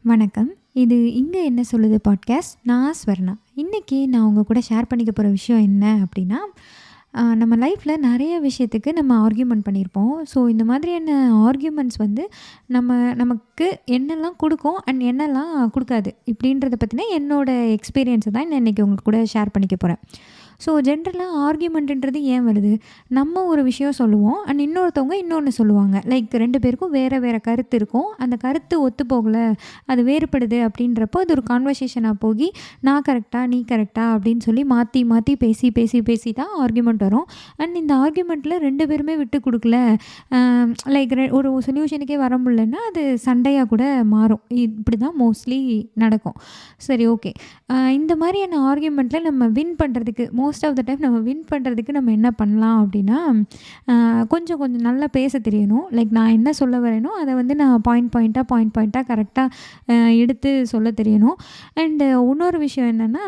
வணக்கம். இது "இங்க என்ன சொல்லுது" பாட்காஸ்ட். நான் ஸ்வர்ணா. இன்னைக்கு நான் உங்க கூட ஷேர் பண்ணிக்க போற விஷயம் என்ன அப்படின்னா, நம்ம லைஃப்ல நெறைய விஷயத்துக்கு நம்ம ஆர்கியூமெண்ட் பண்ணியிருப்போம். ஸோ இந்த மாதிரியான ஆர்கியூமெண்ட்ஸ் வந்து நமக்கு என்னெல்லாம் குடுக்கும் அண்ட் என்னெல்லாம் குடுக்காது. இப்படின்றத பத்தின என்னோட எக்ஸ்பீரியன்ஸ தான் நான் இன்னைக்கு உங்க கூட ஷேர் பண்ணிக்க போறேன். ஸோ ஜென்ரலா ஆர்கியூமெண்ட்டுன்றது ஏன் வருது? நம்ம ஒரு விஷயம் சொல்லுவோம் அண்ட் இன்னொருத்தவங்க இன்னொன்னு சொல்லுவாங்க. லைக் 2 பேருக்கும் வேற வேற கருத்து இருக்கும். அந்த கருத்து ஒத்து போகல, அது வேறுபடுது அப்படின்றப்போ அது ஒரு கான்வர்சேஷனா போகி, நான் கரெக்ட்டா? நீ கரெக்ட்டா? அப்படின்னு சொல்லி மாத்தி மாத்தி பேசி பேசி பேசி தான் ஆர்கியூமெண்ட் வரும். அண்ட் இந்த ஆர்கியூமெண்ட்ல 2 பேருமே விட்டு குடுக்கல, லைக் ஒரு சொல்யூஷனுக்கே வர முடியலன்னா, அது சண்டையா கூட மாறும். இப்படி தான் மோஸ்ட்லி நடக்கும். சரி, ஓகே. இந்த மாதிரியான ஆர்கியூமெண்ட்ல நம்ம வின் பண்ணுறதுக்கு மோஸ்ட் ஆஃப் த டைம் நம்ம வின் பண்ணுறதுக்கு நம்ம என்ன பண்ணலாம் அப்படின்னா, கொஞ்சம் கொஞ்சம் நல்லா பேச தெரியணும். லைக் நான் என்ன சொல்ல வரேனோ அதை வந்து நான் பாயிண்ட் பாயிண்ட்டாக கரெக்டாக எடுத்து சொல்ல தெரியணும். அண்டு இன்னொரு விஷயம் என்னென்னா,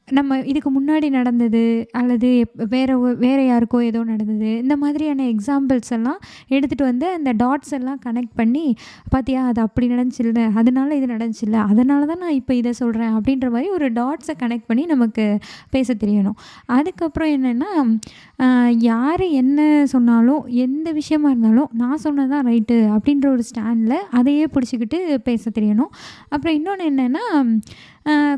நம்ம இதுக்கு முன்னாடி நடந்தது அல்லது வேற யாருக்கோ ஏதோ நடந்தது, இந்த மாதிரியான எக்ஸாம்பிள்ஸ் எல்லாம் எடுத்துகிட்டு வந்து அந்த டாட்ஸ் எல்லாம் கனெக்ட் பண்ணி, "பார்த்தியா அது அப்படி நடந்துச்சுல்ல, அதனால இது நடந்துச்சுல்ல, அதனால தான் நான் இப்போ இதை சொல்கிறேன்" அப்படின்ற மாதிரி ஒரு டாட்ஸை கனெக்ட் பண்ணி நமக்கு பேச தெரியணும். அதுக்கப்புறம் என்னென்னா, யார் என்ன சொன்னாலும் எந்த விஷயமா இருந்தாலும் நான் சொன்னது தான் ரைட்டு அப்படின்ற ஒரு ஸ்டாண்டில் அதையே பிடிச்சிக்கிட்டு பேச தெரியணும். அப்புறம் இன்னொன்று என்னென்னா,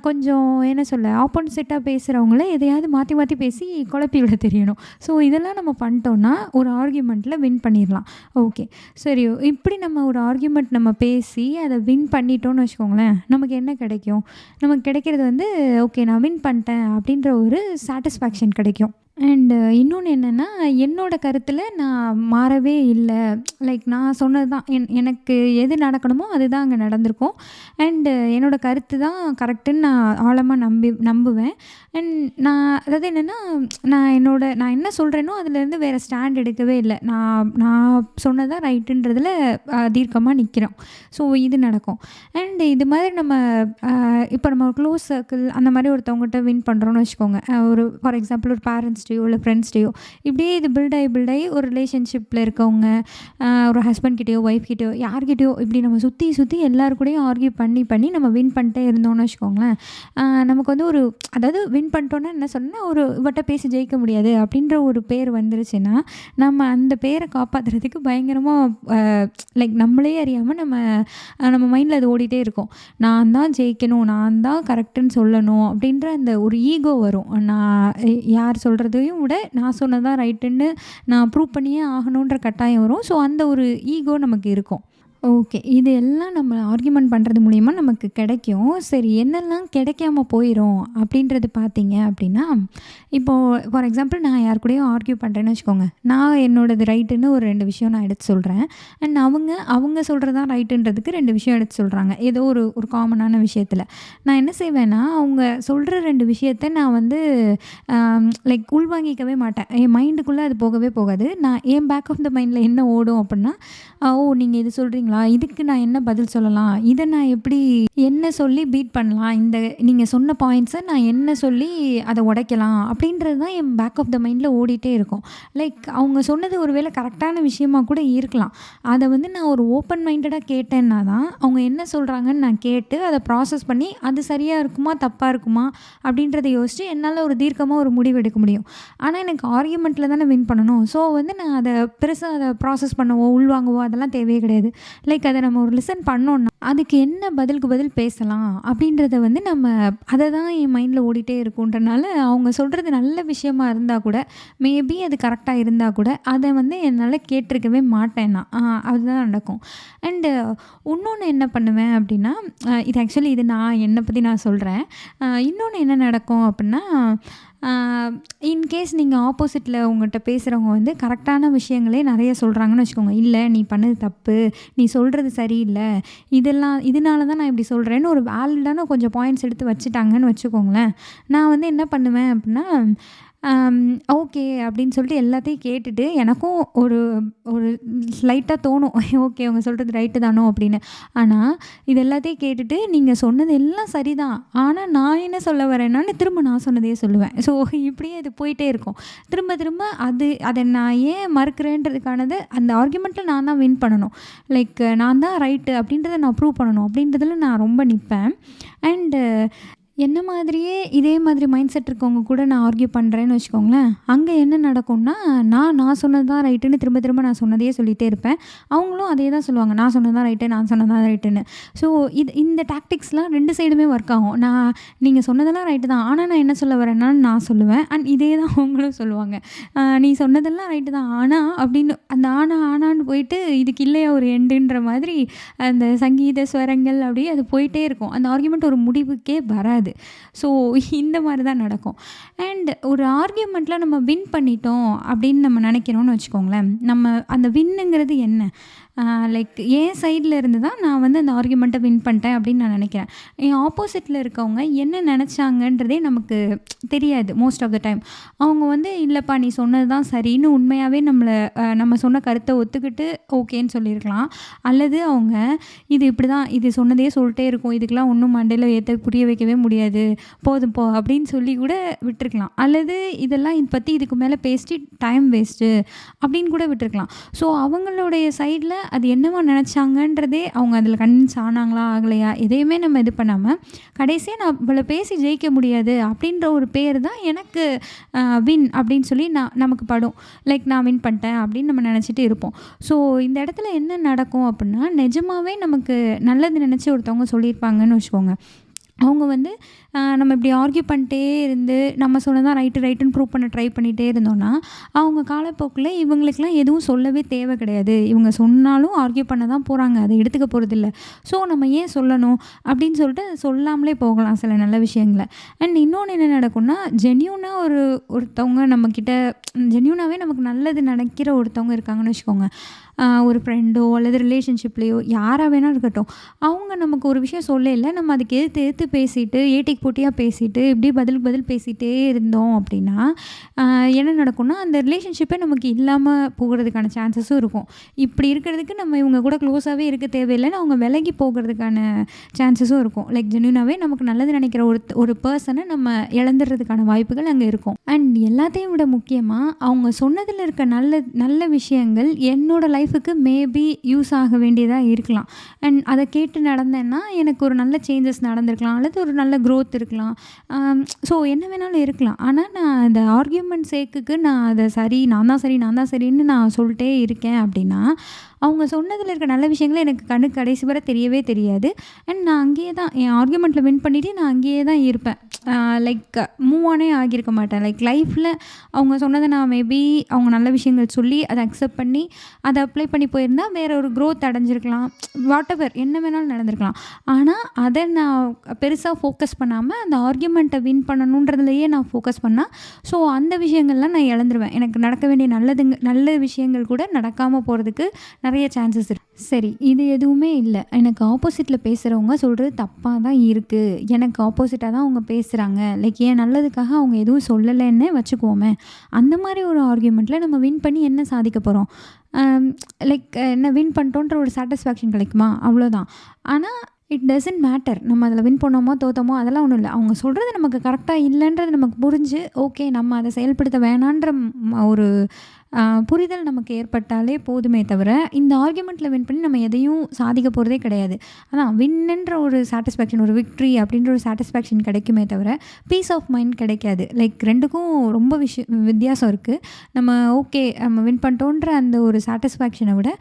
கொஞ்சம் என்ன சொல்ல, ஆப்போசிட்டாக பேசுகிறவங்கள எதையாவது மாற்றி மாற்றி பேசி குழப்பி விட தெரியணும். ஸோ இதெல்லாம் நம்ம பண்ணிட்டோன்னா ஒரு ஆர்கியூமெண்ட்டில் வின் பண்ணிடலாம். ஓகே, சரி. இப்படி நம்ம ஒரு ஆர்கியூமெண்ட் நம்ம பேசி அதை வின் பண்ணிட்டோன்னு வச்சுக்கோங்களேன், நமக்கு என்ன கிடைக்கும்? நமக்கு கிடைக்கிறது வந்து, ஓகே நான் வின் பண்ணிட்டேன் அப்படின்ற ஒரு சாட்டிஸ்ஃபேக்ஷன் கிடைக்கும். அண்டு இன்னொன்று என்னென்னா, என்னோடய கருத்தில் நான் மாறவே இல்லை. லைக் நான் சொன்னது தான், எனக்கு எது நடக்கணுமோ அதுதான் அங்கே நடந்திருக்கும். அண்டு என்னோடய கருத்து தான் கரெக்டுன்னு நான் ஆழமாக நம்புவேன். அண்ட் அதாவது என்னென்னா, நான் என்ன சொல்கிறேனோ அதுலேருந்து வேறு ஸ்டாண்ட் எடுக்கவே இல்லை. நான் சொன்னது தான் ரைட்டுன்றதில் தீர்க்கமாக நிற்கிறோம். ஸோ இது நடக்கும். அண்டு இது மாதிரி நம்ம இப்போ நம்ம க்ளோஸ் சர்க்கிள் அந்த மாதிரி ஒருத்தவங்ககிட்ட வின் பண்ணுறோன்னு வச்சுக்கோங்க. ஃபார் எக்ஸாம்பிள் ஒரு பேரண்ட்ஸ்டையோ இல்லை ஃப்ரெண்ட்ஸ்டையோ இப்படியே இது பில்ட் ஆகி ஒரு ரிலேஷன்ஷிப்பில் இருக்கவங்க, ஒரு ஹஸ்பண்ட் கிட்டேயோ ஒய்ஃப் கிட்டேயோ யார்கிட்டயோ இப்படி நம்ம சுற்றி சுற்றி எல்லாரு கூடயும் ஆர்கியூ பண்ணி பண்ணி நம்ம வின் பண்ணிட்டே இருந்தோம்னு வச்சுக்கோங்களேன், நமக்கு வந்து அதாவது வின் பண்ணிட்டோன்னா என்ன சொன்னேன்னா, இவட்ட பேசி ஜெயிக்க முடியாது அப்படின்ற ஒரு பேர் வந்துருச்சுன்னா, நம்ம அந்த பேரை காப்பாற்றுறதுக்கு பயங்கரமாக லைக் நம்மளே அறியாமல் நம்ம மைண்டில் அது ஓடிட்டே இருக்கும். நான் தான் ஜெயிக்கணும், நான் தான் கரெக்டுன்னு சொல்லணும் அப்படின்ற அந்த ஒரு ஈகோ வரும். யார் சொல்கிறதையும் விட நான் சொன்னது தான் ரைட்டுன்னு நான் ப்ரூவ் பண்ணியே ஆகணுன்ற கட்டாயம் வரும். ஸோ அந்த ஒரு ஈகோ நமக்கு இருக்கும். ஓகே. இது எல்லாம் நம்ம ஆர்கியூமெண்ட் பண்ணுறது மூலிமா நமக்கு கிடைக்கும். சரி, என்னெல்லாம் கிடைக்காம போயிரும் அப்படின்றது பார்த்தீங்க அப்படின்னா, இப்போது ஃபார் எக்ஸாம்பிள் நான் யார் கூடயும் ஆர்கியூ பண்ணுறேன்னு வச்சுக்கோங்க. நான் என்னோடது ரைட்டுன்னு ஒரு 2 விஷயம் நான் எடுத்து சொல்கிறேன். அண்ட் அவங்க சொல்கிறது தான் ரைட்டுன்றதுக்கு 2 விஷயம் எடுத்து சொல்கிறாங்க. ஏதோ ஒரு காமனான விஷயத்தில். நான் என்ன செய்வேன்னா, அவங்க சொல்கிற 2 விஷயத்த நான் வந்து லைக் உள்வாங்கிக்கவே மாட்டேன். என் மைண்டுக்குள்ளே அது போகவே போகாது. என் பேக் ஆஃப் த மைண்டில் என்ன ஓடும் அப்படின்னா, ஓ நீங்கள் இது சொல்கிறீங்களா, இதுக்கு நான் என்ன பதில் சொல்லலாம், இதை நான் எப்படி என்ன சொல்லி பீட் பண்ணலாம், இந்த நீங்கள் சொன்ன பாயிண்ட்ஸை நான் என்ன சொல்லி அதை உடைக்கலாம் அப்படின்றது தான் என் பேக் ஆஃப் த மைண்டில் ஓடிட்டே இருக்கும். லைக் அவங்க சொன்னது ஒரு வேளை கரெக்டான விஷயமா கூட இருக்கலாம். அதை வந்து நான் ஒரு ஓப்பன் மைண்டடாக கேட்டேன்னா தான் அவங்க என்ன சொல்கிறாங்கன்னு நான் கேட்டு அதை ப்ராசஸ் பண்ணி அது சரியாக இருக்குமா தப்பாக இருக்குமா அப்படின்றத யோசித்து என்னால் ஒரு தீர்க்கமாக ஒரு முடிவு எடுக்க முடியும். ஆனால் எனக்கு ஆர்கியூமெண்ட்டில் தானே வின் பண்ணணும். ஸோ வந்து நான் அதை பெருசாக அதை ப்ராசஸ் பண்ணவோ உள்வாங்கவோ அதெல்லாம் தேவையே கிடையாது. லைக் அதை நம்ம ஒரு லிசன் பண்ணோன்னா அதுக்கு என்ன பதிலுக்கு பதில் பேசலாம் அப்படின்றத வந்து அதை தான் என் மைண்டில் ஓடிட்டே இருக்குன்றனால, அவங்க சொல்கிறது நல்ல விஷயமா இருந்தால் கூட, மேபி அது கரெக்டாக இருந்தால் கூட அதை வந்து என்னால் கேட்டிருக்கவே மாட்டேன் நான். அதுதான் நடக்கும். அண்டு இன்னொன்று என்ன பண்ணுவேன் அப்படின்னா, இது ஆக்சுவலி இது என்னை பற்றி நான் சொல்கிறேன். இன்னொன்று என்ன நடக்கும் அப்படின்னா, இன்கேஸ் நீங்கள் ஆப்போசிட்டில் உங்கள்கிட்ட பேசுகிறவங்க வந்து கரெக்டான விஷயங்களே நிறைய சொல்கிறாங்கன்னு வச்சுக்கோங்க. இல்லை நீ பண்ணது தப்பு, நீ சொல்கிறது சரியில்லை, இதனால தான் நான் இப்படி சொல்கிறேன்னு ஒரு வேலிடான கொஞ்சம் பாயிண்ட்ஸ் எடுத்து வச்சுட்டாங்கன்னு வச்சுக்கோங்களேன். நான் வந்து என்ன பண்ணுவேன் அப்படின்னா, ஓகே அப்படின்னு சொல்லிட்டு எல்லாத்தையும் கேட்டுட்டு எனக்கும் ஒரு ஒரு லைட்டாக தோணும். ஓகே அவங்க சொல்கிறது ரைட்டு தானோ அப்படின்னு. ஆனால் இது எல்லாத்தையும் கேட்டுட்டு நீங்கள் சொன்னது எல்லாம் சரிதான், ஆனால் நான் என்ன சொல்ல வரேன்னான்னு திரும்ப நான் சொன்னதையே சொல்லுவேன். ஸோ இப்படியே இது போயிட்டே இருக்கும். திரும்ப திரும்ப அதை நான் ஏன் மறுக்கிறேன்றதுக்கானது அந்த ஆர்குமெண்ட்டில் நான் தான் வின் பண்ணணும். லைக் நான் தான் ரைட்டு அப்படின்றத நான் ப்ரூவ் பண்ணணும் அப்படின்றதுல நான் ரொம்ப நிற்பேன். அண்டு என்ன மாதிரியே இதே மாதிரி மைண்ட் செட் இருக்கவங்க கூட நான் ஆர்கியூ பண்ணுறேன்னு வச்சுக்கோங்களேன், அங்கே என்ன நடக்கும்னா நான் சொன்னது தான் ரைட்டுன்னு திரும்ப திரும்ப நான் சொன்னதையே சொல்லிகிட்டே இருப்பேன். அவங்களும் அதே தான் சொல்லுவாங்க, நான் சொன்னது தான் ரைட்டு, நான் சொன்னது தான் ரைட்டுன்னு. ஸோ இந்த டாக்டிக்ஸ்லாம் 2 சைடுமே ஒர்க் ஆகும். நீங்கள் சொன்னதெல்லாம் ரைட்டு தான், ஆனால் நான் என்ன சொல்ல வரேன்னா நான் சொல்லுவேன். அண்ட் இதே தான் அவங்களும் சொல்லுவாங்க, நீ சொன்னதெல்லாம் ரைட்டு தான், ஆனால் அப்படின்னு அந்த ஆனான்னு போயிட்டு இதுக்கு இல்லையா ஒரு எண்டுன்ற மாதிரி அந்த சங்கீத ஸ்வரங்கள் அப்படியே அது போயிட்டே இருக்கும். அந்த ஆர்கியூமெண்ட் ஒரு முடிவுக்கே வராது. ஸோ இந்த மாதிரி தான் நடக்கும். அண்ட் ஒரு ஆர்கியூமெண்ட்டில் நம்ம வின் பண்ணிட்டோம் அப்படின்னு நம்ம நினைக்கிறோன்னு வச்சுக்கோங்களேன், நம்ம அந்த வின்னுங்கிறது என்ன, லைக் என் சைடில் இருந்து தான் நான் வந்து அந்த ஆர்கியூமெண்ட்டை வின் பண்ணிட்டேன் அப்படின்னு நான் நினைக்கிறேன். என் ஆப்போசிட்டில் இருக்கவங்க என்ன நினச்சாங்கன்றதே நமக்கு தெரியாது மோஸ்ட் ஆஃப் த டைம். அவங்க வந்து இல்லைப்பா நீ சொன்னது தான் சரின்னு உண்மையாகவே நம்ம சொன்ன கருத்தை ஒத்துக்கிட்டு ஓகேன்னு சொல்லியிருக்கலாம். அல்லது அவங்க இது இப்படி தான், இது சொன்னதே சொல்லிட்டே இருக்கும், இதுக்கெலாம் ஒன்றும் மண்டையில் ஏற்ற புரிய வைக்கவே முடியாது, போதும் போ அப்படின்னு சொல்லி கூட விட்டுருக்கலாம். அல்லது இதெல்லாம் இதை பற்றி இதுக்கு மேலே பேசிட்டு டைம் வேஸ்ட்டு அப்படின்னு கூட விட்டுருக்கலாம். ஸோ அவங்களுடைய சைடில் அது என்னவா நினச்சாங்கன்றதே, அவங்க அதில் கன்வின்ஸ் ஆனாங்களா ஆகலையா எதையுமே நம்ம இது பண்ணாமல் கடைசியாக நான் இவ்வளோ பேசி ஜெயிக்க முடியாது அப்படின்ற ஒரு பேர் தான் எனக்கு வின் அப்படின்னு சொல்லி நமக்கு படும். லைக் நான் வின் பண்ணிட்டேன் அப்படின்னு நம்ம நினச்சிட்டு இருப்போம். ஸோ இந்த இடத்துல என்ன நடக்கும் அப்படின்னா, நிஜமாகவே நமக்கு நல்லது நினச்சி ஒருத்தவங்க சொல்லியிருப்பாங்கன்னு வச்சுக்கோங்க. அவங்க வந்து நம்ம இப்படி ஆர்கியூ பண்ணிட்டே இருந்து நம்ம சொன்னதான் ரைட்டுன்னு ப்ரூவ் பண்ண ட்ரை பண்ணிகிட்டே இருந்தோன்னா, அவங்க காலப்போக்கில் இவங்களுக்கெல்லாம் எதுவும் சொல்லவே தேவை கிடையாது. இவங்க சொன்னாலும் ஆர்கியூ பண்ண தான் போகிறாங்க, அதை எடுத்துக்க போகிறதில்ல. ஸோ நம்ம ஏன் சொல்லணும் அப்படின்னு சொல்லிட்டு சொல்லாமலே போகலாம் சில நல்ல விஷயங்களை. அண்ட் இன்னொன்று என்ன நடக்கும்னா, ஜென்யூனாக ஒருத்தவங்க நம்மக்கிட்ட ஜென்யூனாகவே நமக்கு நல்லது நினைக்கிற ஒருத்தவங்க இருக்காங்கன்னு வச்சுக்கோங்க. ஒரு ஃப்ரெண்டோ அல்லது ரிலேஷன்ஷிப்லேயோ யாராக வேணாலும் இருக்கட்டும், அவங்க நமக்கு ஒரு விஷயம் சொல்லல, நம்ம அதுக்கு எதிர்த்து பேசிட்டு ஏட்டிக்கு போட்டியாக பேசிட்டு இப்படி பதிலுக்கு பதில் பேசிகிட்டே இருந்தோம் அப்படின்னா என்ன நடக்கும்னா, அந்த ரிலேஷன்ஷிப்பே நமக்கு இல்லாமல் போகிறதுக்கான சான்சஸும் இருக்கும். இப்படி இருக்கிறதுக்கு நம்ம இவங்க கூட க்ளோஸாகவே இருக்க தேவையில்லைன்னு அவங்க விலகி போகிறதுக்கான சான்சஸும் இருக்கும். லைக் ஜென்யூனாகவே நமக்கு நல்லது நினைக்கிற ஒரு பர்சனை நம்ம இழந்துடுறதுக்கான வாய்ப்புகள் அங்கே இருக்கும். அண்ட் எல்லாத்தையும் விட முக்கியமாக அவங்க சொன்னதில் இருக்க நல்ல விஷயங்கள் என்னோடய லைஃபுக்கு மேபி யூஸ் ஆக வேண்டியதாக இருக்கலாம். அண்ட் அதை கேட்டு நடந்தேன்னா எனக்கு ஒரு நல்ல சேஞ்சஸ் நடந்திருக்கலாம், அல்லது ஒரு நல்ல க்ரோத் இருக்கலாம். ஸோ என்ன வேணாலும் இருக்கலாம். ஆனால் நான் அந்த ஆர்கியூமெண்ட் சேக்குக்கு நான் தான் சரின்னு நான் சொல்லிட்டே இருக்கேன் அப்படின்னா, அவங்க சொன்னதில் இருக்க நல்ல விஷயங்கள் எனக்கு கடைசி வரை தெரியவே தெரியாது. அண்ட் நான் அங்கேயே தான் என் ஆர்கியூமெண்ட்டில் வின் பண்ணிவிட்டு நான் அங்கேயே தான் இருப்பேன். லைக் மூவ் ஆனே ஆகியிருக்க மாட்டேன். லைக் லைஃப்பில் அவங்க சொன்னதை நான் மேபி அவங்க நல்ல விஷயங்கள் சொல்லி அதை அக்செப்ட் பண்ணி அதை அப்ளை பண்ணி போயிருந்தால் வேறு ஒரு க்ரோத் அடைஞ்சிருக்கலாம். வாட்டெவர் என்ன வேணாலும் நடந்திருக்கலாம். ஆனால் அதை நான் பெருசாக ஃபோக்கஸ் பண்ணாமல் அந்த ஆர்கியூமெண்ட்டை வின் பண்ணணுன்றதுலையே நான் ஃபோக்கஸ் பண்ணால், ஸோ அந்த விஷயங்கள்லாம் நான் இழந்துருவேன். எனக்கு நடக்க வேண்டிய நல்ல விஷயங்கள் கூட நடக்காமல் போகிறதுக்கு நிறைய சான்சஸ் இருக்குது. சரி, இது எதுவுமே இல்லை, எனக்கு ஆப்போசிட்டில் பேசுகிறவங்க சொல்கிறது தப்பாக தான் இருக்குது, எனக்கு ஆப்போசிட்டாக தான் அவங்க பேசுகிறாங்க, லைக் ஏன் நல்லதுக்காக அவங்க எதுவும் சொல்லலைன்னு வச்சுக்குவோமே. அந்த மாதிரி ஒரு ஆர்கியூமெண்ட்டில் நம்ம வின் பண்ணி என்ன சாதிக்க போகிறோம்? லைக் என்ன வின் பண்ணிட்டோன்ற ஒரு சாட்டிஸ்ஃபேக்ஷன் கிடைக்குமா? அவ்வளோதான். ஆனால் இட் டசன்ட் மேட்டர், நம்ம அதில் வின் பண்ணோமோ தோத்தோமோ அதெல்லாம் ஒன்றும் இல்லை. அவங்க சொல்கிறது நமக்கு கரெக்டாக இல்லைன்றது நமக்கு புரிஞ்சு ஓகே நம்ம அதை செயல்படுத்த வேணான்ற ஒரு புரிதல் நமக்கு ஏற்பட்டாலே போதுமே தவிர, இந்த ஆர்கியூமெண்ட்டில் வின் பண்ணி நம்ம எதையும் சாதிக்க போகிறதே கிடையாது. அதான் வின்னுன்ற ஒரு சாட்டிஸ்ஃபேக்ஷன், ஒரு விக்ட்ரி அப்படின்ற ஒரு சாட்டிஸ்ஃபேக்ஷன் கிடைக்குமே தவிர பீஸ் ஆஃப் மைண்ட் கிடைக்காது. லைக் ரெண்டுக்கும் ரொம்ப வித்தியாசம் இருக்குது. நம்ம ஓகே நம்ம வின் பண்ணிட்டோன்ற அந்த ஒரு சாட்டிஸ்ஃபேக்ஷனை விட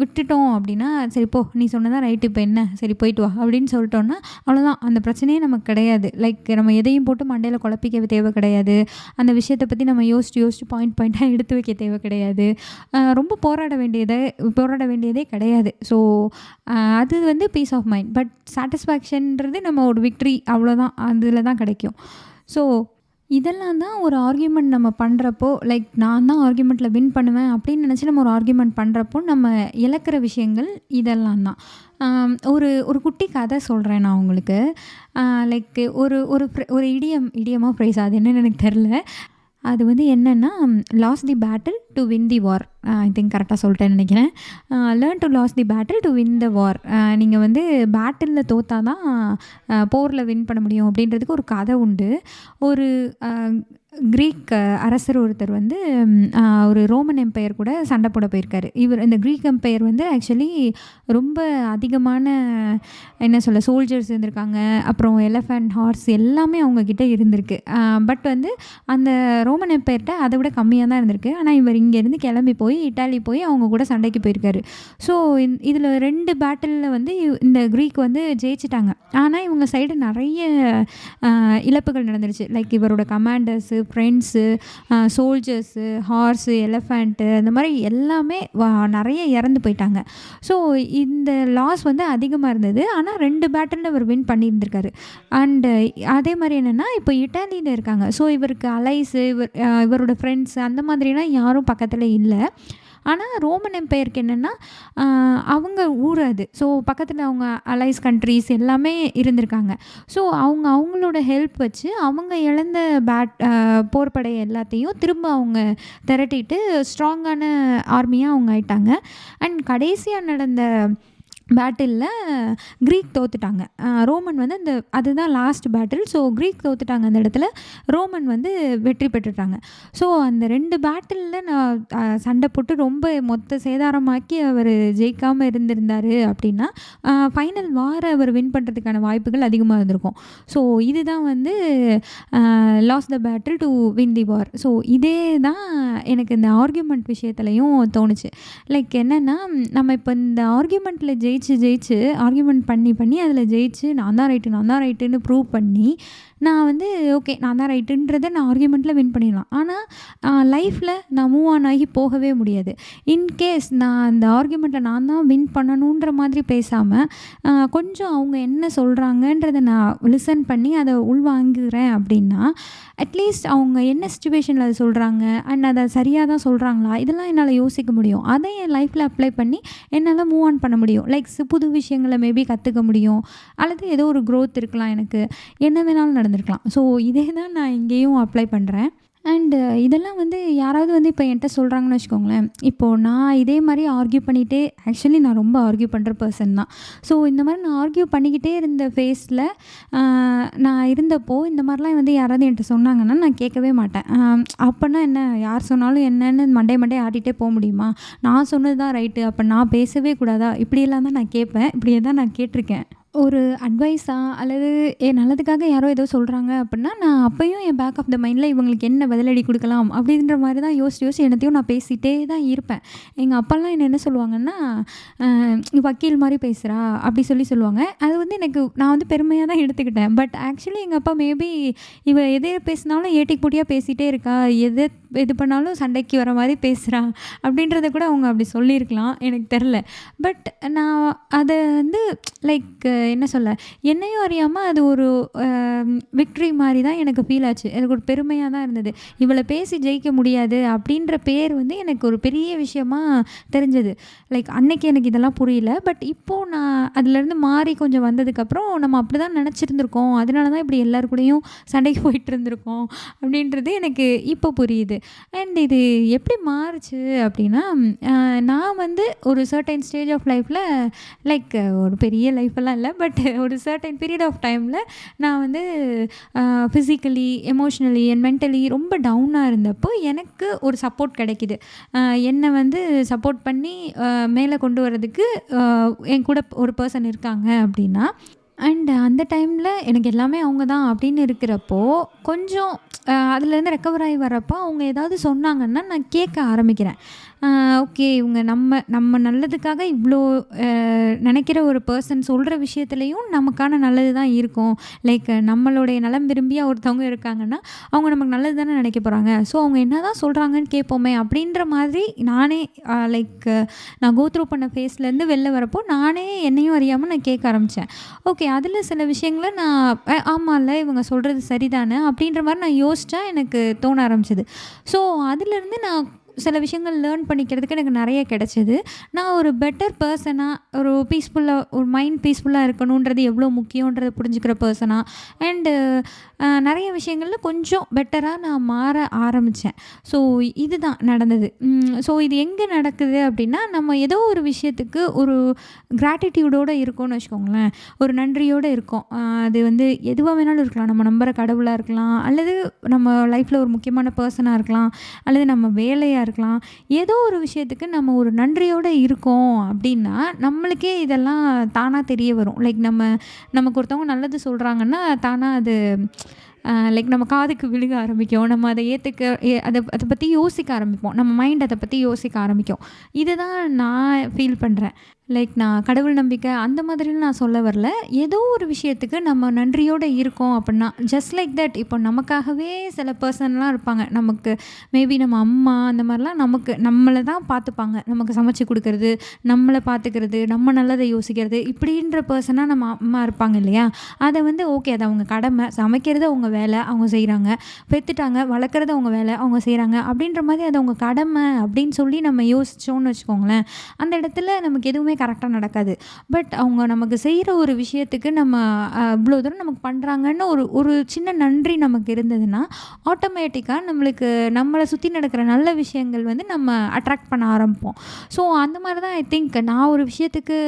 விட்டுட்டோம் அப்படின்னா, சரி போ நீ சொன்னதான் ரைட்டு, இப்போ என்ன சரி போயிட்டு வா அப்படின்னு சொல்லிட்டோன்னா அவ்வளோதான், அந்த பிரச்சனையே நமக்கு கிடையாது. லைக் நம்ம எதையும் போட்டு மண்டையில் குழப்பிக்க தேவை கிடையாது. அந்த விஷயத்தை பற்றி நம்ம யோசிச்சு பாயிண்ட்டாக எடுத்து வைக்க தேவை கிடையாது. ரொம்ப போராட வேண்டியதே கிடையாது. ஸோ அது வந்து பீஸ் ஆஃப் மைண்ட். பட் சாட்டிஸ்ஃபேக்ஷன்ன்றது நம்ம ஒரு விக்ட்ரி அவ்வளோதான், அதில் தான் கிடைக்கும். ஸோ இதெல்லாம் தான் ஒரு ஆர்கியூமெண்ட் நம்ம பண்ணுறப்போ, லைக் நான் தான் ஆர்கியூமெண்ட்டில வின் பண்ணுவேன் அப்படின்னு நினச்சி நம்ம ஒரு ஆர்கியூமெண்ட் பண்ணுறப்போ, நம்ம இழக்கிற விஷயங்கள் இதெல்லாம் தான். ஒரு ஒரு குட்டி கதை சொல்கிறேன் நான் உங்களுக்கு. லைக் ஒரு ஒரு ஒரு இடியமா ஃப்ரேஸா அது என்னன்னு எனக்கு தெரில. அது வந்து என்னன்னா, lose the battle to win the war. I think கரெக்டாக சொல்லிட்டேன்னு நினைக்கிறேன். Learn to lose the battle to win the war. நீங்கள் வந்து பேட்டிலில் தோத்தா தான் போரில் வின் பண்ண முடியும் அப்படின்றதுக்கு ஒரு கதை உண்டு. ஒரு கிரீக் அரசர் ஒருத்தர் வந்து ஒரு ரோமன் எம்பையர் கூட சண்டை போட போயிருக்காரு. இந்த கிரீக் எம்பையர் வந்து ஆக்சுவலி ரொம்ப அதிகமான என்ன சொல்ல சோல்ஜர்ஸ் இருந்திருக்காங்க. அப்புறம் எலஃபண்ட், ஹார்ஸ் எல்லாமே அவங்கக்கிட்ட இருந்திருக்கு. பட் வந்து அந்த ரோமன் எம்பையர்கிட்ட அதை விட கம்மியாக தான் இருந்திருக்கு. ஆனால் இவர் இங்கேருந்து கிளம்பி போய் இட்டாலி போய் அவங்க கூட சண்டைக்கு போயிருக்காரு. ஸோ இதில் 2 பேட்டிலில் வந்து இந்த கிரீக் வந்து ஜெயிச்சிட்டாங்க. ஆனால் இவங்க சைடு நிறைய இழப்புகள் நடந்துருச்சு. லைக் இவரோட கமாண்டர்ஸு, ஃப்ரெண்ட்ஸு, சோல்ஜர்ஸு, ஹார்ஸு, எலஃபண்ட்டு அந்த மாதிரி எல்லாமே நிறைய இறந்து போயிட்டாங்க. ஸோ இந்த லாஸ் வந்து அதிகமாக இருந்தது. ஆனால் 2 பேட்டிலில் இவர் வின் பண்ணியிருந்திருக்காரு. அண்டு அதே மாதிரி என்னென்னா இப்போ இட்டாலியில் இருக்காங்க. ஸோ இவருக்கு அலைஸு, இவரோட ஃப்ரெண்ட்ஸு அந்த மாதிரிலாம் யாரும் பக்கத்தில் இல்லை. ஆனால் ரோமன் எம்பையருக்கு என்னென்னா அவங்க ஊர் அது. ஸோ பக்கத்தில் அவங்க அலைஸ் கண்ட்ரீஸ் எல்லாமே இருந்திருக்காங்க. ஸோ அவங்களோட ஹெல்ப் வச்சு அவங்க இழந்த போர்ப்படை எல்லாத்தையும் திரும்ப அவங்க திரட்டிட்டு ஸ்ட்ராங்கான ஆர்மியாக அவங்க ஆயிட்டாங்க. அண்ட் கடைசியாக நடந்த பேட்டிலில் கிரீக் தோத்துட்டாங்க. ரோமன் வந்து அதுதான் லாஸ்ட் பேட்டில். ஸோ கிரீக் தோத்துட்டாங்க அந்த இடத்துல. ரோமன் வந்து வெற்றி பெற்றுட்டாங்க. ஸோ அந்த 2 பேட்டிலில் நான் சண்டை போட்டு ரொம்ப மொத்த சேதாரமாக்கி அவர் ஜெயிக்காமல் இருந்திருந்தார் அப்படின்னா ஃபைனல் வாரை அவர் வின் பண்ணுறதுக்கான வாய்ப்புகள் அதிகமாக இருந்திருக்கும். ஸோ இதுதான் வந்து loss the battle to win the war. So இதே தான் எனக்கு இந்த ஆர்கியூமெண்ட் விஷயத்துலையும் தோணுச்சு. லைக் என்னென்னா, நம்ம இப்போ இந்த ஆர்கியூமெண்ட்டில் ஜெயிச்சு ஆர்கியூமெண்ட் பண்ணி அதில் ஜெயிச்சு நான் தான் ரைட்டுன்னு ப்ரூவ் பண்ணி நான் வந்து ஓகே நான் தான் ரைட்டுன்றதை நான் ஆர்கியூமெண்ட்டில் வின் பண்ணிடலாம். ஆனால் லைஃப்பில் நான் மூவ் ஆன் ஆகி போகவே முடியாது. இன்கேஸ் நான் அந்த ஆர்கியூமெண்ட்டில் நான் தான் வின் பண்ணணுன்ற மாதிரி பேசாமல் கொஞ்சம் அவங்க என்ன சொல்கிறாங்கன்றதை நான் லிசன் பண்ணி அதை உள்வாங்குகிறேன் அப்படின்னா, அட்லீஸ்ட் அவங்க என்ன சிச்சுவேஷனில் அதை சொல்கிறாங்க அண்ட் அதை சரியாக தான் சொல்கிறாங்களா இதெல்லாம் என்னால் யோசிக்க முடியும். அதை என் லைஃப்பில் அப்ளை பண்ணி என்னால் மூவ் ஆன் பண்ண முடியும். லைக் புது விஷயங்களை மேபி கற்றுக்க முடியும். அல்லது ஏதோ ஒரு க்ரோத் இருக்கலாம், எனக்கு என்ன வேணாலும் நடந்திருக்கலாம். ஸோ இதே தான் நான் இங்கேயும் அப்ளை பண்ணுறேன். அண்டு இதெல்லாம் வந்து யாராவது வந்து இப்போ என்கிட்ட சொல்கிறாங்கன்னு வச்சுக்கோங்களேன். இப்போது நான் இதே மாதிரி ஆர்கியூ பண்ணிகிட்டே, ஆக்சுவலி நான் ரொம்ப ஆர்கியூ பண்ணுற பர்சன் தான். ஸோ இந்த மாதிரி நான் ஆர்கியூ பண்ணிக்கிட்டே இருந்த ஃபேஸில் நான் இருந்தப்போ இந்த மாதிரிலாம் வந்து யாராவது என்கிட்ட சொன்னாங்கன்னா நான் கேட்கவே மாட்டேன். அப்போனா என்ன, யார் சொன்னாலும் என்னன்னு மண்டே ஆட்டிகிட்டே போக முடியுமா? நான் சொன்னது தான் ரைட்டு, அப்போ நான் பேசவே கூடாதா? இப்படியெல்லாம் தான் நான் கேட்பேன். இப்படியே தான் நான் கேட்டிருக்கேன். ஒரு அட்வைஸா அல்லது என் நல்லதுக்காக யாரோ ஏதோ சொல்கிறாங்க அப்படின்னா, நான் அப்பயும் என் பேக் ஆஃப் த மைண்டில் இவங்களுக்கு என்ன பதிலடி கொடுக்கலாம் அப்படின்ற மாதிரி தான் யோசிச்சு என்னத்தையும் நான் பேசிகிட்டே தான் இருப்பேன். எங்கள் அப்பாலாம் என்ன சொல்லுவாங்கன்னா, வக்கீல் மாதிரி பேசுகிறா அப்படி சொல்லுவாங்க. அது வந்து நான் வந்து பெருமையாக தான் எடுத்துக்கிட்டேன். பட் ஆக்சுவலி எங்கள் அப்பா மேபி இவ எதை பேசினாலும் ஏட்டிக்கு போட்டியாக பேசிகிட்டே இருக்கா, எது பண்ணாலும் சண்டைக்கு வர மாதிரி பேசுகிறா அப்படின்றத கூட அவங்க அப்படி சொல்லியிருக்கலாம், எனக்கு தெரில. பட் நான் அதை வந்து லைக் என்ன சொல்ல, என்னையும் அறியாமல் அது ஒரு விக்ட்ரி மாதிரி தான் எனக்கு ஃபீல் ஆச்சு. எனக்கு ஒரு பெருமையாக தான் இருந்தது. இவளை பேசி ஜெயிக்க முடியாது அப்படின்ற பேர் வந்து எனக்கு ஒரு பெரிய விஷயமா தெரிஞ்சது. லைக் அன்னைக்கு எனக்கு இதெல்லாம் புரியல. பட் இப்போது நான் அதுலேருந்து மாறி கொஞ்சம் வந்ததுக்கப்புறம் நம்ம அப்படி தான் நினச்சிருந்துருக்கோம், அதனால தான் இப்படி எல்லாரு கூடயும் சண்டைக்கு போயிட்டு இருந்திருக்கோம் அப்படின்றது எனக்கு இப்போ புரியுது. அண்ட் இது எப்படி மாறுச்சு அப்படின்னா, நான் வந்து ஒரு சர்டைன் ஸ்டேஜ் ஆஃப் லைஃப்பில், லைக் ஒரு பெரிய லைஃப்பெல்லாம் இல்லை, பட் ஒரு சர்டைன் பீரியட் ஆஃப் டைமில் நான் வந்து ஃபிசிக்கலி, எமோஷ்னலி அண்ட் மென்டலி ரொம்ப டவுனாக இருந்தப்போ எனக்கு ஒரு சப்போர்ட் கிடைக்கிது. என்னை வந்து சப்போர்ட் பண்ணி மேலே கொண்டு வரதுக்கு என் கூட ஒரு பர்சன் இருக்காங்க அப்படின்னா. அண்ட் அந்த டைமில் எனக்கு எல்லாமே அவங்க தான் அப்படின்னு இருக்கிறப்போ, கொஞ்சம் அதுலேருந்து ரெக்கவர் ஆகி வரப்போ அவங்க ஏதாவது சொன்னாங்கன்னா நான் கேட்க ஆரம்பிக்கிறேன். ஓகே இவங்க நம்ம நம்ம நல்லதுக்காக இவ்வளோ நினைக்கிற ஒரு பர்சன் சொல்கிற விஷயத்துலேயும் நமக்கான நல்லது தான் இருக்கும். லைக் நம்மளுடைய நலம் விரும்பியா ஒருத்தவங்க இருக்காங்கன்னா, அவங்க நமக்கு நல்லது தானே நினைக்க போகிறாங்க. ஸோ அவங்க என்ன தான் சொல்கிறாங்கன்னு கேட்போமே அப்படின்ற மாதிரி நானே லைக் நான் கோ த்ரூ பண்ண ஃபேஸ்லேருந்து வெளில வரப்போ நானே என்னையும் அறியாமல் நான் கேட்க ஆரம்பித்தேன். ஓகே அதில் சில விஷயங்கள நான் ஆமாம்ல இவங்க சொல்கிறது சரிதானே அப்படின்ற மாதிரி நான் யோசித்தா எனக்கு தோண ஆரம்பிச்சது. ஸோ அதுலேருந்து நான் சில விஷயங்கள் லேர்ன் பண்ணிக்கிறதுக்கு எனக்கு நிறைய கிடைச்சது. நான் ஒரு பெட்டர் பர்சனாக ஒரு பீஸ்ஃபுல்லாக ஒரு மைண்ட் பீஸ்ஃபுல்லாக இருக்கணுன்றது எவ்வளோ முக்கியன்றதை புரிஞ்சுக்கிற பர்சனாக அண்டு நிறைய விஷயங்களில் கொஞ்சம் பெட்டராக நான் மாற ஆரம்பித்தேன். ஸோ இதுதான் நடந்தது. ஸோ இது எங்கே நடக்குது அப்படின்னா, நம்ம ஏதோ ஒரு விஷயத்துக்கு ஒரு கிராட்டிடியூடோடு இருக்கோம்னு வச்சுக்கோங்களேன். ஒரு நன்றியோடு இருக்கோம். அது வந்து எதுவாக வேணாலும் இருக்கலாம். நம்ம நம்புகிற கடவுளாக இருக்கலாம், அல்லது நம்ம லைஃப்பில் ஒரு முக்கியமான பர்சனாக இருக்கலாம், அல்லது நம்ம வேலையாக இருக்கலாம். ஏதோ ஒரு விஷயத்துக்கு நம்ம ஒரு நன்றியோடு இருக்கோம் அப்படின்னா நம்மளுக்கே இதெல்லாம் தானாக தெரிய வரும். லைக் நமக்கு ஒருத்தவங்க நல்லது சொல்கிறாங்கன்னா தானாக அது லைக் நம்ம காதுக்கு விழுக ஆரம்பிக்கும். நம்ம அதை அதை பற்றி யோசிக்க ஆரம்பிப்போம். நம்ம மைண்ட் அதை பற்றி யோசிக்க ஆரம்பிக்கும். இதுதான் நான் ஃபீல் பண்ணுறேன். லைக் நான் கடவுள் நம்பிக்கை அந்த மாதிரின்னு நான் சொல்ல வரல. ஏதோ ஒரு விஷயத்துக்கு நம்ம நன்றியோடு இருக்கோம் அப்படின்னா ஜஸ்ட் லைக் தட். இப்போ நமக்காகவே சில பர்சன்லாம் இருப்பாங்க. நமக்கு மேபி நம்ம அம்மா அந்த மாதிரிலாம் நம்மளை தான் பார்த்துப்பாங்க. நமக்கு சமைச்சு கொடுக்கறது, நம்மளை பார்த்துக்கிறது, நம்ம நல்லதை யோசிக்கிறது, இப்படின்ற பர்சனாக நம்ம அம்மா இருப்பாங்க இல்லையா? அதை வந்து ஓகே அது அவங்க கடமை. சமைக்கிறது அவங்க வேலை, அவங்க செய்கிறாங்க. பெற்றுட்டாங்க, வளர்க்குறது அவங்க வேலை, அவங்க செய்கிறாங்க. அப்படின்ற மாதிரி அது அவங்க கடமை அப்படின்னு சொல்லி நம்ம யோசித்தோன்னு வச்சுக்கோங்களேன், அந்த இடத்துல நமக்கு எதுவுமே கரெக்டாக நடக்காது. பட் அவங்க நமக்கு செய்கிற ஒரு விஷயத்துக்கு நம்ம இவ்வளோ தூரம் நமக்கு பண்ணுறாங்கன்னு ஒரு சின்ன நன்றி நமக்கு இருந்ததுன்னா ஆட்டோமேட்டிக்காக நம்மளை சுற்றி நடக்கிற நல்ல விஷயங்கள் வந்து நம்ம அட்ராக்ட் பண்ண ஆரம்பிப்போம். ஸோ அந்த மாதிரி தான் ஐ திங்க் நான் ஒரு விஷயத்துக்கு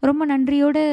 ரொம்ப நன்றியோடு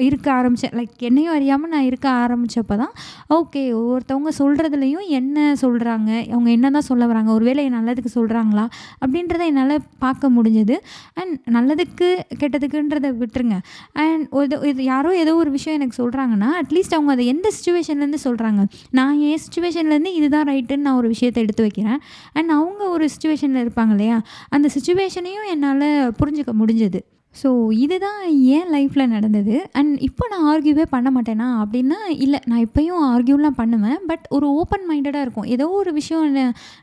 இருக்க ஆரம்பித்தேன். லைக் என்னையும் அறியாமல் நான் இருக்க ஆரம்பித்தப்போ தான் ஓகே ஒவ்வொருத்தவங்க சொல்கிறதுலையும் என்ன சொல்கிறாங்க, அவங்க என்ன தான் சொல்ல வராங்க, ஒருவேளை நல்லதுக்கு சொல்கிறாங்களா அப்படின்றத என்னால் பார்க்க முடிஞ்சது. அண்ட் நல்லதுக்கு கெட்டதுக்குன்றதை விட்டுருங்க. அண்ட் இது யாரோ ஏதோ ஒரு விஷயம் எனக்கு சொல்கிறாங்கன்னா அட்லீஸ்ட் அவங்க அதை எந்த சிச்சுவேஷன்லேருந்து சொல்கிறாங்க, நான் என் சிச்சுவேஷன்லேருந்து இதுதான் ரைட்டுன்னு நான் ஒரு விஷயத்தை எடுத்து வைக்கிறேன். அண்ட் அவங்க ஒரு சிச்சுவேஷனில் இருப்பாங்க இல்லையா, அந்த சிச்சுவேஷனையும் என்னால் புரிஞ்சுக்க முடிஞ்சது. ஸோ இதுதான் என் லைஃப்பில் நடந்தது. அண்ட் இப்போ நான் ஆர்கியூவே பண்ண மாட்டேனா அப்படின்னா இல்லை, நான் இப்போயும் ஆர்கியூலாம் பண்ணுவேன். பட் ஒரு ஓப்பன் மைண்டடாக இருக்கும். ஏதோ ஒரு விஷயம்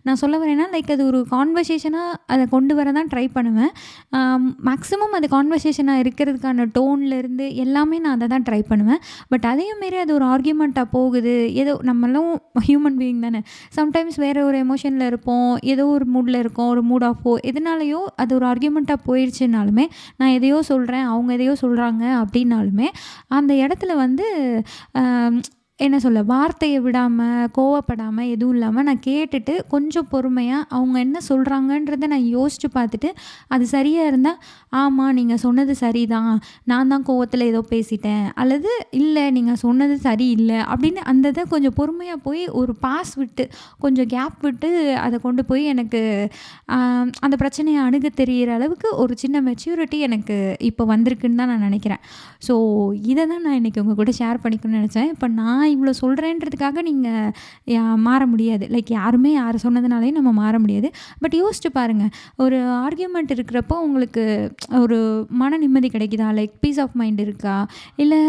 நான் சொல்ல வரேன்னா லைக் அது ஒரு கான்வர்சேஷனாக அதை கொண்டு வர தான் ட்ரை பண்ணுவேன். மேக்ஸிமம் அது கான்வர்சேஷனாக இருக்கிறதுக்கான டோன்லேருந்து எல்லாமே நான் அதை தான் ட்ரை பண்ணுவேன். பட் அதையும் மாரி அது ஒரு ஆர்கியூமெண்ட்டாக போகுது. ஏதோ நம்மளும் ஹியூமன் பீயிங் தானே, சம்டைம்ஸ் வேறு ஒரு எமோஷனில் இருப்போம், ஏதோ ஒரு மூடில் இருக்கோம், ஒரு மூட் ஆஃபோ எதனாலையோ அது ஒரு ஆர்கியூமெண்ட்டாக போயிடுச்சுனாலுமே, நான் எதையோ சொல்கிறேன், அவங்க எதையோ சொல்கிறாங்க அப்படின்னாலுமே அந்த இடத்துல வந்து என்ன சொல்ல, வார்த்தையை விடாமல், கோவப்படாமல், எதுவும் இல்லாமல் நான் கேட்டுட்டு கொஞ்சம் பொறுமையாக அவங்க என்ன சொல்கிறாங்கன்றத நான் யோசித்து பார்த்துட்டு அது சரியாக இருந்தால் ஆமாம் நீங்கள் சொன்னது சரிதான், நான் தான் கோவத்தில் ஏதோ பேசிட்டேன், அல்லது இல்லை நீங்கள் சொன்னது சரியில்லை அப்படின்னு அந்த இதை கொஞ்சம் பொறுமையாக போய் ஒரு பாஸ் விட்டு கொஞ்சம் கேப் விட்டு அதை கொண்டு போய் எனக்கு அந்த பிரச்சனையை அணுக தெரிகிற அளவுக்கு ஒரு சின்ன மெச்சூரிட்டி எனக்கு இப்போ வந்திருக்குன்னு தான் நான் நினைக்கிறேன். ஸோ இதை தான் நான் இன்றைக்கி உங்கள் கூட ஷேர் பண்ணிக்கணும்னு நினச்சேன். இப்போ நான் இவ்வளோ சொல்கிறேன்றதுக்காக நீங்கள் மாற முடியாது. லைக் யாருமே யார் சொன்னதுனாலையும் நம்ம மாற முடியாது. பட் யோசிச்சு பாருங்கள், ஒரு ஆர்கியூமெண்ட் இருக்கிறப்போ உங்களுக்கு ஒரு மன நிம்மதி கிடைக்குதா? லைக் பீஸ் ஆஃப் மைண்ட் இருக்கா? இல்லை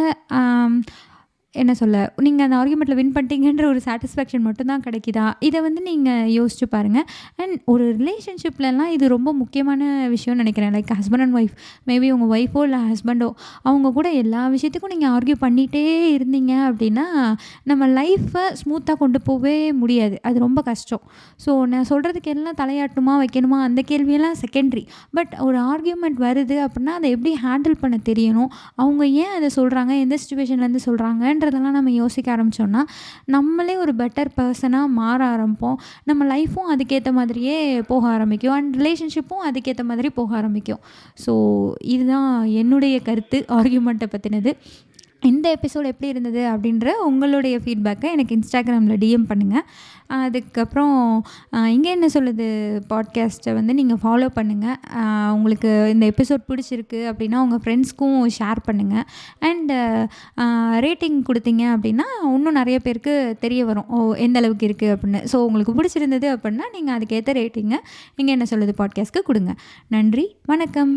என்ன சொல்ல, நீங்கள் அந்த ஆர்கியூமெண்ட்டில் வின் பண்ணிட்டீங்கன்ற ஒரு சாட்டிஸ்ஃபேக்ஷன் மட்டும்தான் கிடைக்குதா? இதை வந்து நீங்கள் யோசிச்சு பாருங்கள். அண்ட் ஒரு ரிலேஷன்ஷிப்லலாம் இது ரொம்ப முக்கியமான விஷயம்னு நினைக்கிறேன். Like husband and wife, maybe உங்கள் ஒய்ஃபோ இல்லை ஹஸ்பண்டோ அவங்க கூட எல்லா விஷயத்துக்கும் நீங்கள் ஆர்கியூ பண்ணிகிட்டே இருந்தீங்க அப்படின்னா நம்ம லைஃப்பை ஸ்மூத்தாக கொண்டு போகவே முடியாது. அது ரொம்ப கஷ்டம். ஸோ நான் சொல்கிறதுக்கு எல்லாம் தலையாட்டணுமா வைக்கணுமா அந்த கேள்வியெல்லாம் செகண்டரி. பட் ஒரு ஆர்கியூமெண்ட் வருது அப்படின்னா அதை எப்படி ஹேண்டில் பண்ண தெரியணும், அவங்க ஏன் அதை சொல்கிறாங்க, எந்த சிச்சுவேஷன்லேருந்து சொல்கிறாங்கன்ற அதெல்லாம் நம்ம யோசிக்க ஆரம்பித்தோம்னா நம்மளே ஒரு பெட்டர் பர்சனாக மாற ஆரம்பிப்போம். நம்ம லைஃப்பும் அதுக்கேற்ற மாதிரியே போக ஆரம்பிக்கும். அண்ட் ரிலேஷன்ஷிப்பும் அதுக்கேற்ற மாதிரி போக ஆரம்பிக்கும். ஸோ இதுதான் என்னுடைய கருத்து ஆர்கியூமெண்ட்டை பற்றினது. இந்த எபிசோட் எப்படி இருந்தது அப்படின்ற உங்களுடைய ஃபீட்பேக்கை எனக்கு இன்ஸ்டாகிராமில் டிஎம் பண்ணுங்கள். அதுக்கப்புறம் இங்கே என்ன சொல்லுது பாட்காஸ்ட்டை வந்து நீங்கள் ஃபாலோ பண்ணுங்கள். உங்களுக்கு இந்த எபிசோட் பிடிச்சிருக்கு அப்படின்னா உங்கள் ஃப்ரெண்ட்ஸ்க்கும் ஷேர் பண்ணுங்கள். அண்டு ரேட்டிங் கொடுத்தீங்க அப்படின்னா இன்னும் நிறைய பேருக்கு தெரிய வரும் எந்த அளவுக்கு இருக்குது அப்படின்னு. ஸோ உங்களுக்கு பிடிச்சிருந்தது அப்படின்னா நீங்கள் அதுக்கேற்ற ரேட்டிங்கை இங்கே என்ன சொல்லுது பாட்காஸ்ட்க்கு கொடுங்க. நன்றி, வணக்கம்.